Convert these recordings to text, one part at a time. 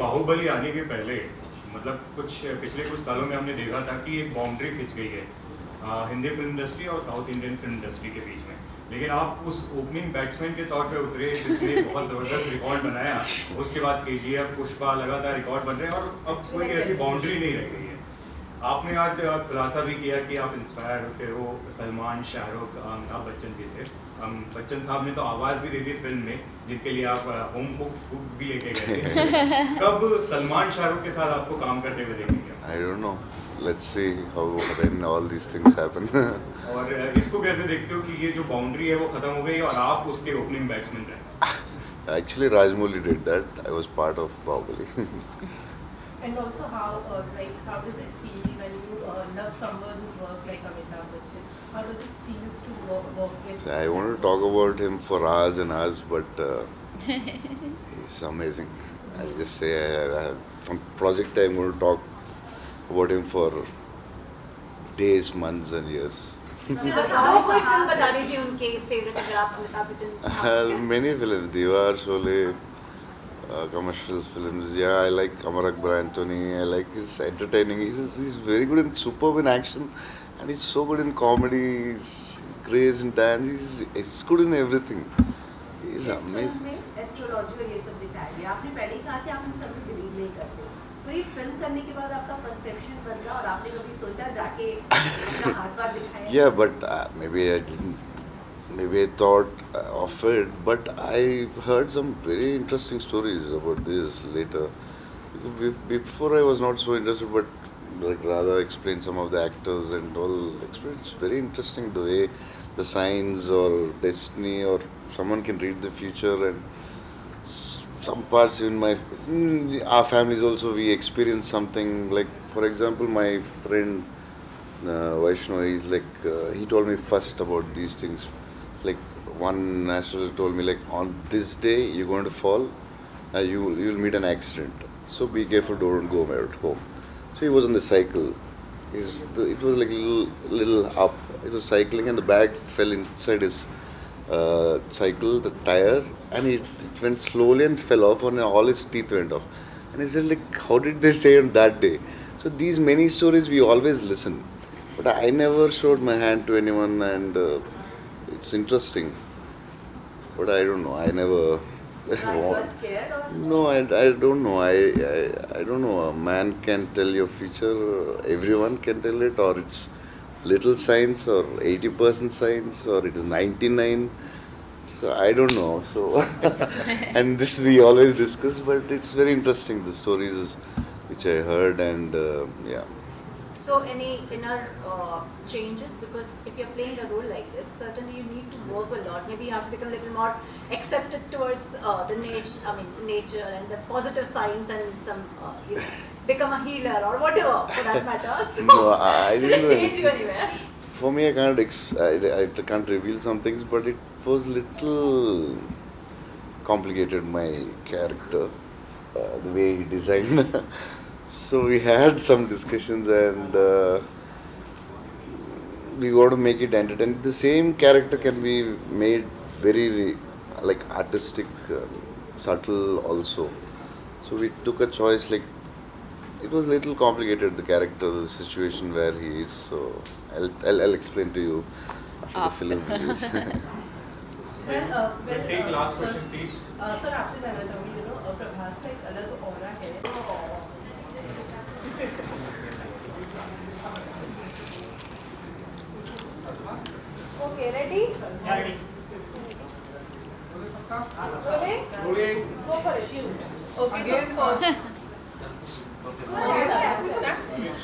बाहुबली आने के पहले मतलब पिछले कुछ सालों में हमने देखा था कि एक बाउंड्री खिंच गई है हिंदी फिल्म इंडस्ट्री और साउथ इंडियन फिल्म इंडस्ट्री के बीच में, लेकिन आप उस ओपनिंग बैट्समैन के तौर पे उतरे जिसने बहुत ज़बरदस्त रिकॉर्ड बनाया। उसके बाद केजीएफ, पुष्पा लगातार रिकॉर्ड बन रहे हैं और अब कोई ऐसी बाउंड्री नहीं रह गई है। आपने आज खुलासा भी किया कि आप इंस्पायर होते हो सलमान, शाहरुख, अमिताभ बच्चन जी से। बच्चन साहब ने तो आवाज़ भी दी थी फिल्म में, जिनके लिए आप होम कुक फूड भी लेके गए थे। कब सलमान, शाहरुख के साथ आपको काम करते हुए देखेंगे? I don't know. Let's see how when all these things happen. और इसको कैसे देखते हो कि ये जो बाउंड्री है वो खत्म हो गई और आप उसके ओपनिंग बैट्समैन रहे? Actually, Rajmouli did that. I was part of Bahubali. And also how does it feel when you love someone's work like Amitabh Bachchan? How does it feel to work with? So I want to talk about him for hours and hours, but he's amazing. I'll just say from project I'm going to talk about him for days, months and years. कोई film बता दीजिए उनके favourite अगर आप Amitabh Bachchan. Many films, Diwar, Sholay, commercial films. Yeah, I like Amar Akbar Anthony. I like his entertaining. He's very good in superb in action, and he's so good in comedy. He's great in dance. He's good in everything. He's amazing. Astrology और ये सब दिखाया गया। आपने पहले ही कहा कि आप इन सब में बिलीव नहीं करते, तो ये फिल्म करने के बाद आपका परसेप्शन बदला और आपने कभी सोचा जाके अपना हाथ बार दिखाया? Yeah, but maybe I didn't. Maybe I thought of it, but I heard some very interesting stories about this later. Before I was not so interested, but like Radha explained some of the actors and all. It's very interesting the way the signs or destiny or someone can read the future, and some parts in our families also we experience something. Like for example, my friend Vaishnav, he's like he told me first about these things. Like one astrologer told me, like on this day you're going to fall, you'll meet an accident. So be careful, don't go at home. So he was on the cycle. It was like little up. It was cycling and the bag fell inside his cycle, the tire, and it went slowly and fell off, and all his teeth went off. And he said, like, how did they say on that day? So these many stories we always listen, but I never showed my hand to anyone, and it's interesting. But I don't know. I never. You were scared or? No, I don't know. I don't know. A man can tell your future. Everyone can tell it, or it's little science, or 80% science, or it is 99. So I don't know. So and this we always discuss, but it's very interesting the stories which I heard, and yeah. So any inner changes, because if you're playing a role like this, certainly you need to work a lot. Maybe you have to become a little more accepted towards the nature and the positive signs, and some become a healer or whatever for that matter. So No, I did didn't it do change you anything. anywhere? For me, I can't reveal some things, but it was little complicated, my character, the way he designed. So we had some discussions, and we got to make it entertaining. The same character can be made very like artistic, subtle also. So we took a choice. Like it was a little complicated, the character, the situation where he is. So I'll explain to you after the film release. We'll take last question, please. Sir आपसे जानना चाहूँगी, प्रभास का एक अलग aura है। Okay, ready? Yeah, ready. Rolling? Go for it. Shoot. Okay, so first.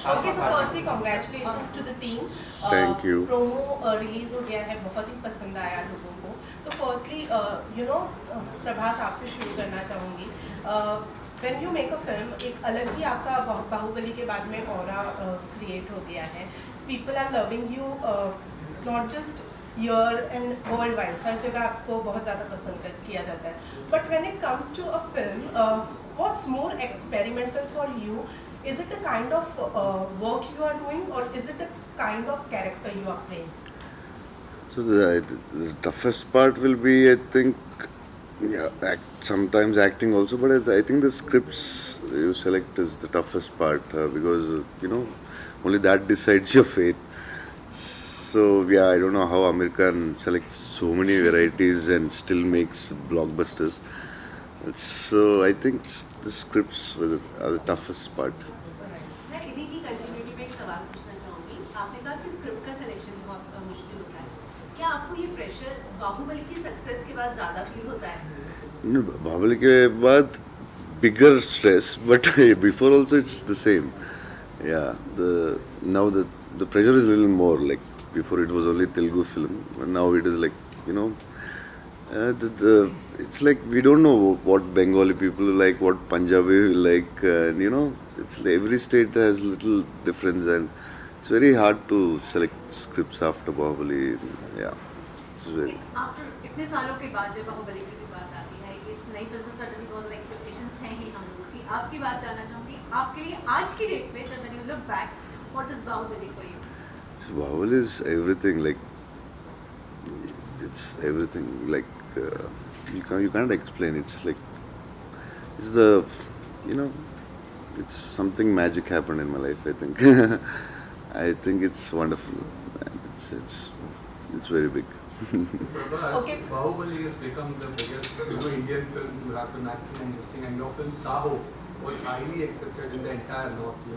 Okay, so firstly, congratulations to the team. Thank you. Promo release हो गया है, बहुत ही पसंद आया लोगों को. So firstly, प्रभास आपसे शुरू करना चाहूँगी. When you make a film, एक अलग ही आपका बाहुबली के बाद में ऑरा क्रिएट हो गया है. People are loving you, not just here and worldwide. हर जगह आपको बहुत ज़्यादा पसंद किया जाता है. But when it comes to a film, what's more experimental for you? Is it the kind of work you are doing, or is it the kind of character you are playing? So the toughest part will be, I think, Yeah, sometimes acting also, but I think the scripts you select is the toughest part because only that decides your fate. So yeah, I don't know how American selects so many varieties and still makes blockbusters. So I think the scripts are the toughest part. मैं इन्हीं की continuity में एक सवाल पूछना चाहूँगी। आपने कहा कि स्क्रिप्ट का सिलेक्शन बहुत मुश्किल होता है। क्या आपको ये प्रेशर बाहुबली की सक्सेस के बाद ज़्यादा फील होता है? बाहुबली के बाद bigger stress, but before also it's the same. Yeah, the pressure is a little more. Like before it was only Telugu film, but now it is like you know, it's like we don't know what Bengali people like, what Punjabi like, and it's like every state has little difference, and it's very hard to select scripts after Bahubali. Yeah, it's very. After इतने सालों के बाद जब बाहुबली की बात आती है, इस नई फिल्म से सडनली बहुत सारे एक्सपेक्टेशंस हैं ही हम लोगों की। आपकी बात जानना चाहूँगी, आपके लिए आज की डेट पे जब you look back, what is Baahubali for you? So Bahubali is everything. Like it's everything. Like you can't explain. It's like it's the you know it's something magic happened in my life. I think I think it's wonderful. It's very big. Prabhas, Okay. Bahubali has become the biggest Indian film to have the maximum listing, and your film Saho was highly accepted in the entire North.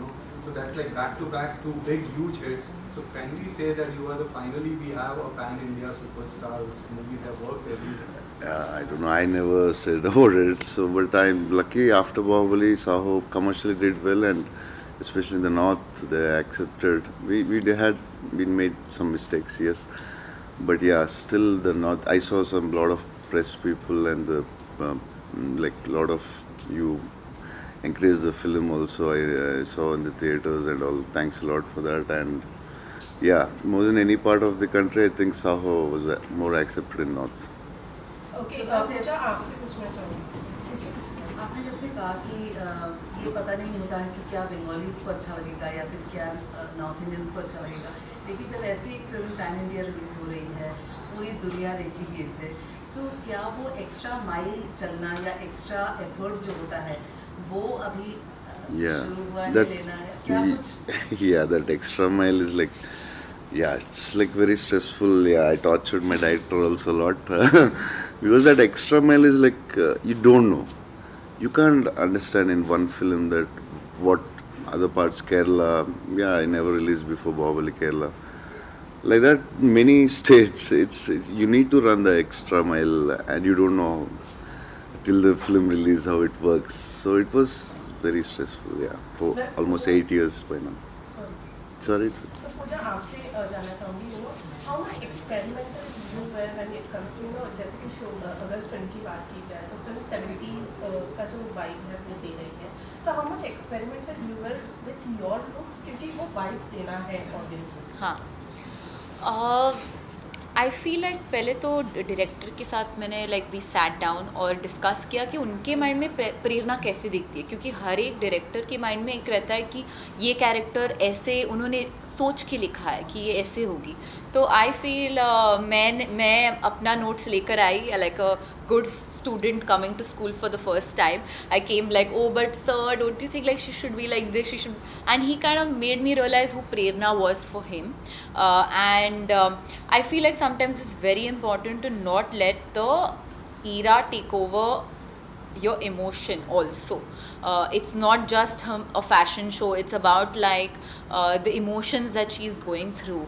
So that's like back to back two big huge hits. So can we say that you are finally we have a pan-India superstar whose movies have worked everywhere? I don't know. I never said about it. So, but I'm lucky. After Bahubali, Saho commercially did well, and especially in the north, they accepted. We had been made some mistakes, yes, but yeah, still the north. I saw some lot of press people and the like lot of you encouraged the film also. I saw in the theaters and all. Thanks a lot for that. And yeah, more than any part of the country, I think Saho was more accepted in north. ओके पूजा आपसे पूछना चाहूँगी। आपने जैसे कहा कि ये पता नहीं होता है कि क्या बंगालीज को अच्छा लगेगा या फिर क्या नॉर्थ इंडियंस को अच्छा लगेगा, लेकिन जब ऐसी एक फिल्म पैन इंडिया रिलीज हो रही है, पूरी दुनिया देखेगी इसे, तो क्या वो एक्स्ट्रा माइल चलना या एक्स्ट्रा एफर्ट जो होता है वो अभी शुरू हुआ है, लेना है क्या कुछ? Yeah, that extra mile is like, yeah, it's like very stressful. Yeah, I tortured my director also a lot because that extra mile is like you don't know, you can't understand in one film that what other parts Kerala. Yeah, I never released before Bahubali Kerala. Like that, many states. It's you need to run the extra mile, and you don't know till the film release how it works. So it was very stressful. Yeah, for almost 8 years by now. Sorry. तो पूजा आपसे जानना चाहूँगी how much experimental you were when it comes to जैसे कि show अगर film की बात की जाए तो फिल्म 70s का जो वाइब है वो दे रही है, तो how much experimental you were with your looks क्योंकि वो वाइब देना है ऑडियंसेस। हाँ, आई फील लाइक पहले तो डायरेक्टर के साथ मैंने लाइक वी सैट डाउन और डिस्कस किया कि उनके माइंड में प्रेरणा कैसे दिखती है, क्योंकि हर एक डायरेक्टर के माइंड में एक रहता है कि ये कैरेक्टर ऐसे उन्होंने सोच के लिखा है कि ये ऐसे होगी। तो आई फील मैं अपना नोट्स लेकर I like a good student coming to school for the first time. I came like, oh, but sir, don't you think like she should be like this? She should, and he kind of made me realize who Prerna was for him. I feel like sometimes it's very important to not let the era take over your emotion also. It's not just a fashion show, it's about like the emotions that she's going through,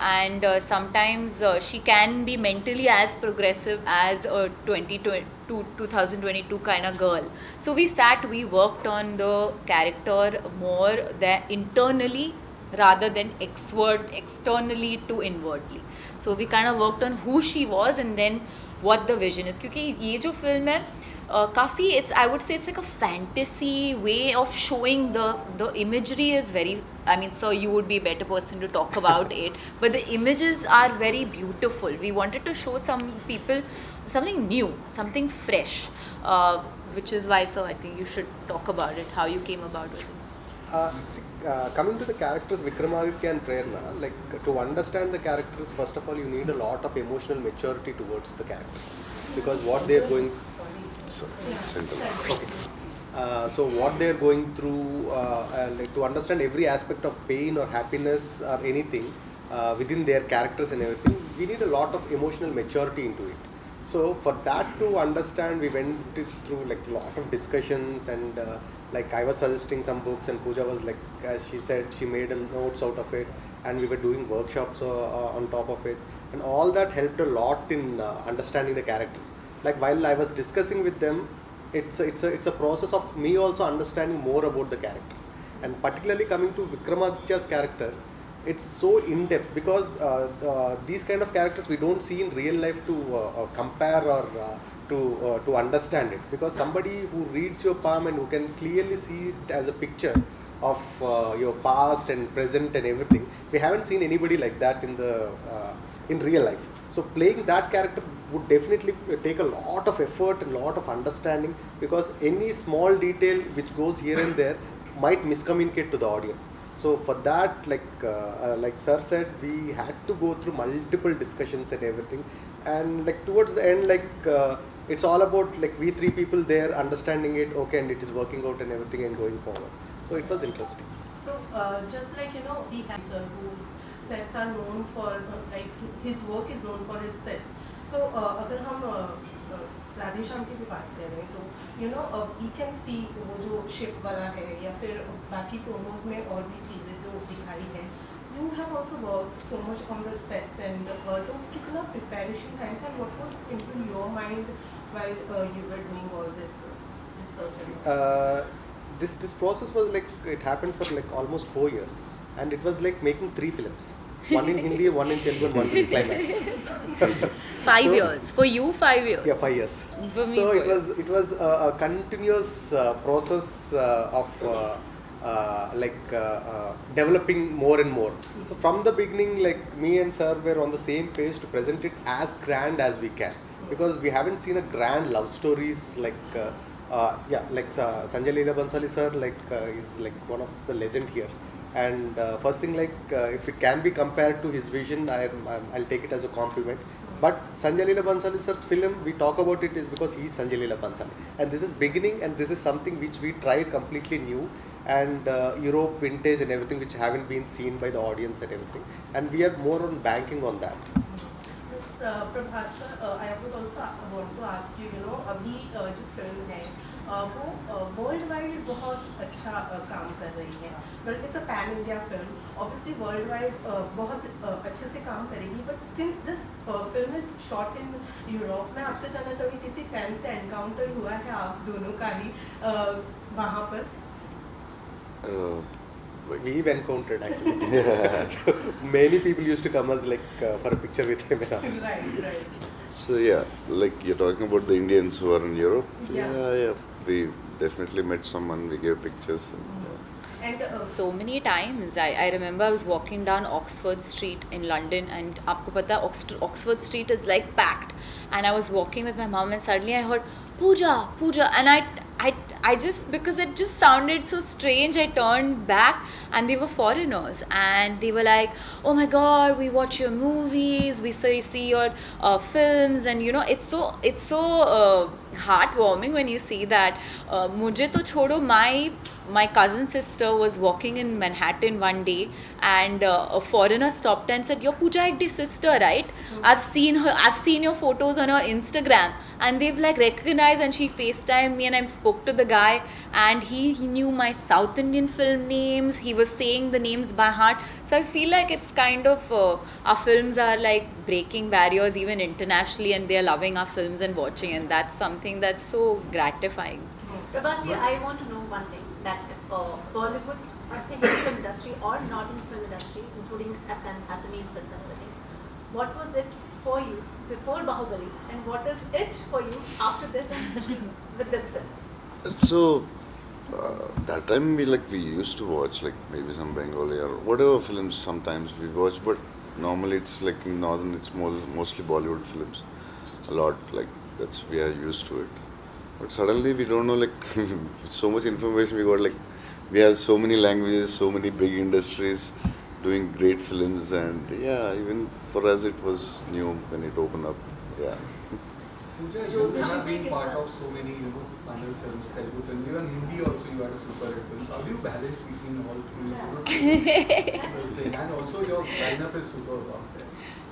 and sometimes she can be mentally as progressive as a 2022 kind of girl. So we worked on the character more than internally rather than externally to inwardly. So we kind of worked on who she was and then what the vision is, क्योंकि ये जो film है काफ़ी I would say it's like a fantasy way of showing the imagery is very, I mean, sir, you would be a better person to talk about it, but the images are very beautiful. We wanted to show some people something new, something fresh, which is why, sir, I think you should talk about it, how you came about with it. Coming to the characters Vikramaditya and Prerna, like to understand the characters, first of all, you need a lot of emotional maturity towards the characters, because what they're going. Central. Okay. So what they're going through, like to understand every aspect of pain or happiness or anything within their characters and everything, we need a lot of emotional maturity into it. So for that to understand, we went through like a lot of discussions, and like I was suggesting some books, and Pooja was like, as she said, she made a notes out of it, and we were doing workshops on top of it, and all that helped a lot in understanding the characters. Like while I was discussing with them, it's a process of me also understanding more about the characters, and particularly coming to Vikramaditya's character, it's so in depth because these kind of characters we don't see in real life to compare or to understand it, because somebody who reads your palm and who can clearly see it as a picture of your past and present and everything, we haven't seen anybody like that in real life. So playing that character would definitely take a lot of effort and lot of understanding, because any small detail which goes here and there might miscommunicate to the audience. So for that, like sir said, we had to go through multiple discussions and everything, and like towards the end, it's all about like we three people there understanding it, okay, and it is working out and everything and going forward. So it was interesting. So just like we have sir whose sets are known for like his work is known for his sets. So अगर हम राधे श्याम की भी बात करें तो we can see वो जो ship वाला है या फिर बाकी प्रोमोज में और भी चीज़ें जो दिखाई है, you have also worked so much on the sets and तो कितना preparation time था, what was into your mind while you were doing all this research? This process was like, it happened for like almost 4 years, and it was like making 3 films. One in Hindi, one in Telugu, and one in Climax. 5 years. For you, 5 years. Yeah, 5 years. For me, So 4 it years. was a continuous process of developing more and more. So from the beginning, like me and sir were on the same page to present it as grand as we can, because we haven't seen a grand love stories Sanjay Leela Bansali sir is like one of the legend here. And first thing, if it can be compared to his vision, I'll take it as a compliment. But Sanjay Leela Bansali sir's film, we talk about it is because he is Sanjay Leela Bansali. And this is beginning, and this is something which we tried completely new, and Europe vintage and everything which haven't been seen by the audience and everything. And we are more on banking on that. Prabhas sir, I would also want to ask you, अभी जो film है वो world wide बहुत अच्छा काम कर रही है, but it's a pan India film, obviously world wide बहुत अच्छे से काम करेगी, but since this film is shot in Europe, मैं आपसे जानना चाहूँगी किसी फैन से एनकाउंटर हुआ है आप दोनों का ही वहाँ पर? We've encountered actually. Many people used to come as for a picture with him. Right. So yeah, like you're talking about the Indians who are in Europe. Yeah. Yeah. We definitely met someone. We gave pictures. And So many times. I remember I was walking down Oxford Street in London, and आपको पता है Oxford Street is like packed, and I was walking with my mom, and suddenly I heard Pooja, and I just, because it just sounded so strange, I turned back, and they were foreigners, and they were like, oh my god, we watch your movies, we see your films, and it's so heartwarming when you see that. Mujhe to chodo, my cousin sister was walking in Manhattan one day, and a foreigner stopped and said, you're Pooja Hedge's sister, right? I've seen your photos on her Instagram. And they've recognized, and she FaceTimed me, and I spoke to the guy, and he knew my South Indian film names. He was saying the names by heart. So I feel like it's kind of, our films are breaking barriers even internationally, and they're loving our films and watching, and that's something that's so gratifying. Prabhas, I want to know one thing, that Bollywood or say Hindi film industry or northern film industry, including Assamese film and everything, what was it for you before Bahubali, and what is it for you after this, and especially with this film? So that time we used to watch maybe some Bengali or whatever films sometimes we watch, but normally it's in northern it's mostly Bollywood films a lot, that's we are used to it. But suddenly we don't know so much information we got, we have so many languages, so many big industries doing great films, and yeah, even for us it was new when it opened up. Yeah. Pooja, you Jyotish have ne been kitna- part of so many, Tamil films, Telugu films, even Hindi also you had a super hit film. How do you balance between all three? This thing? And also your lineup is superb out there.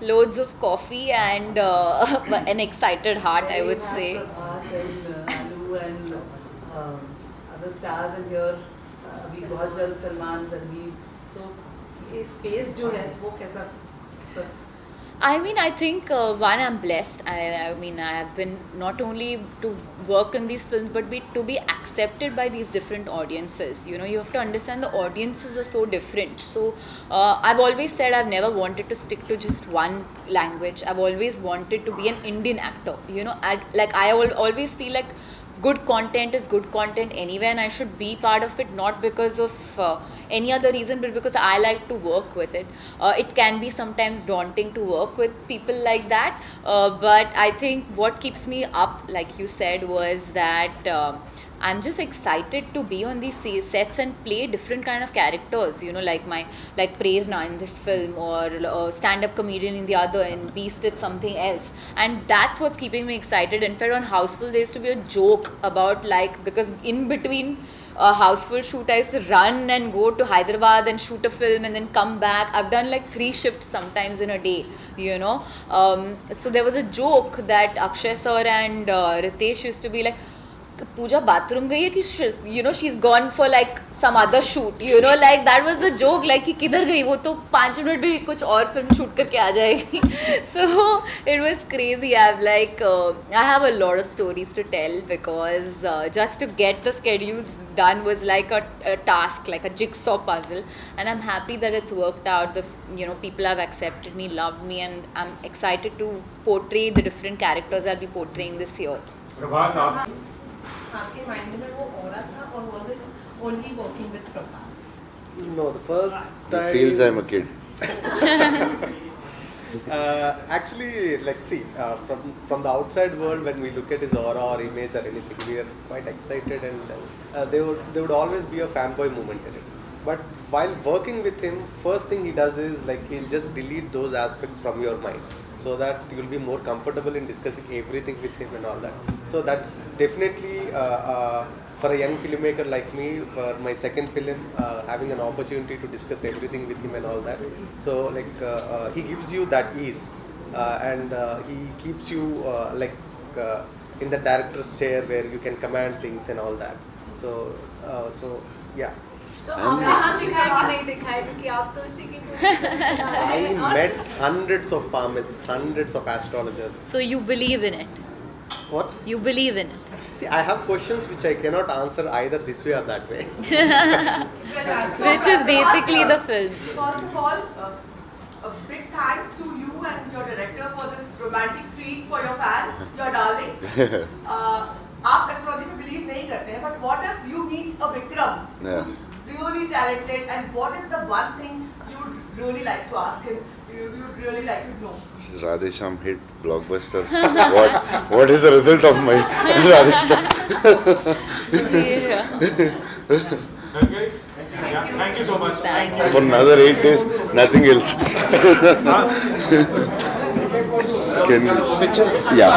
Loads of coffee and an excited heart, I would say. Prabhas and Alu and other stars in here. अभी बहुत जल्द Salman Ranveer. So ये space जो है वो कैसा sir? I mean, I think one, I'm blessed. I mean, I have been not only to work in these films, but to be accepted by these different audiences. You know, you have to understand the audiences are so different. So I've always said I've never wanted to stick to just one language. I've always wanted to be an Indian actor. You know, I always feel like good content is good content anywhere, and I should be part of it, not because of any other reason, but because I like to work with it. It can be sometimes daunting to work with people like that, but I think what keeps me up, like you said, was that I'm just excited to be on these sets and play different kind of characters, you know, like Prerna in this film, or stand-up comedian in the other, and Beast it's something else, and that's what's keeping me excited. In fact, on Houseful there used to be a joke about, like, because in between a Houseful shoot I used to run and go to Hyderabad and shoot a film and then come back. I've done like 3 shifts sometimes in a day, you know. So there was a joke that Akshay sir and Ritesh used to be like, Pooja bathroom gayi hai ki you know, she's gone for like some other shoot, you know, like that was the joke, like कि किधर गई वो तो 5 minute भी कुछ और film shoot करके आ जाएगी. So it was crazy. I have a lot of stories to tell, because just to get the schedules done was like a task, like a jigsaw puzzle, and I'm happy that it's worked out. People have accepted me, loved me, and I'm excited to portray the different characters I'll be portraying this year. Prabhas आप आपके mind में वो aura था, और was it only working with Prabhas? No, the first He time. feels I'm a kid. Actually, like, see, from the outside world, when we look at his aura or image or anything, we are quite excited, and there would always be a fanboy moment in it. But while working with him, first thing he does is, like, he'll just delete those aspects from your mind, so that you'll be more comfortable in discussing everything with him and all that. So that's definitely for a young filmmaker like me, for my second film, having an opportunity to discuss everything with him and all that. So, like, he gives you that ease, and he keeps you in the director's chair where you can command things and all that. So yeah. So आपने दिखाया कि नहीं दिखाया, क्योंकि आप तो इसी की I met hundreds of palmists, hundreds of astrologers. So you believe in it? What? You believe in it? See, I have questions which I cannot answer either this way or that way. Which is basically the film. First of all, a big thanks to you and your director for this romantic treat for your fans, your darlings. आप astrology में believe नहीं करते हैं, but what if you meet a Vikram, Yeah. who's really talented, and what is the one thing you would really like to ask him, you would really like to know? This is Radhe Shyam hit blockbuster. What is the result of my Radhe Shyam? Done, guys? Yeah, thank you so much. Thank you. For another 8 days, nothing else. Can you? Yeah.